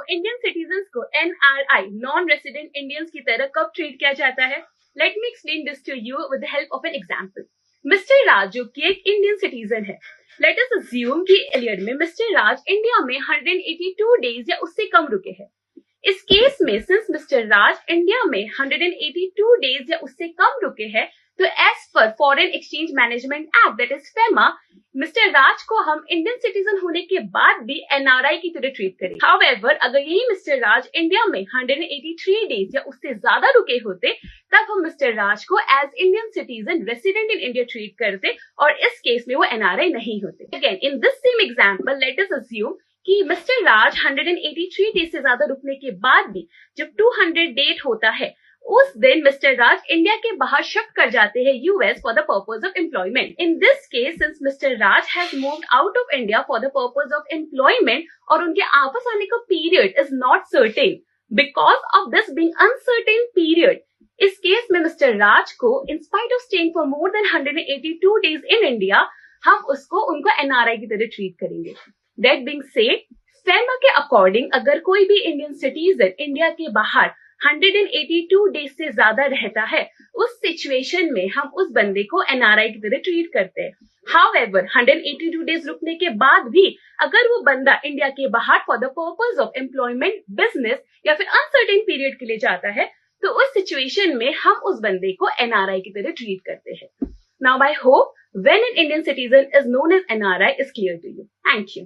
Indian citizens को NRI non resident Indians की तरह कब ट्रीट किया जाता है? Let me explain this to you with the help of an example. Mister Raj जो कि एक इंडियन सिटीजन है, लेट अस अज्यूम कि पीरियड में मिस्टर राज इंडिया में 182 डेज या उससे कम रुके हैं। इस केस में सिंस मिस्टर राज इंडिया में 182 डेज या उससे कम रुके हैं, तो as per foreign exchange management act that is FEMA, mister Raj को हम इंडियन सिटीजन होने के बाद भी एनआरआई की तरह ट्रीट करेंगे। हाउएवर, अगर यही मिस्टर राज इंडिया में 183 डेज या उससे ज्यादा रुके होते, तब हम मिस्टर राज को as Indian citizen resident in India treat करते और इस केस में वो एनआरआई नहीं होते। Again in this same example, let us assume कि मिस्टर राज 183 डेज से ज्यादा रुकने के बाद भी जब 200 डेट होता है, उस दिन मिस्टर राज इंडिया के बाहर शिफ्ट कर जाते हैं US for the purpose of employment. In this case, since mister Raj has moved out of India for the purpose of employment और उनके वापस आने का period is not certain, because of this being uncertain period, इस case में mister Raj को in spite of staying for more than 182 days in India, हम उनको एनआरआई की तरह ट्रीट करेंगे। दैट बीइंग सेड, फेमा के अकॉर्डिंग अगर कोई भी इंडियन सिटीजन इंडिया के बाहर 182 डेज से ज्यादा रहता है, उस सिचुएशन में हम उस बंदे को एनआरआई की तरह ट्रीट करते हैं। हाउएवर, 182 डेज रुकने के बाद भी अगर वो बंदा इंडिया के बाहर for the purpose of employment, business या फिर अनसर्टेन पीरियड के लिए जाता है, तो उस सिचुएशन में हम उस बंदे को एनआरआई की तरह ट्रीट करते हैं। Now I hope when an Indian citizen is known as NRI is clear to you. Thank you.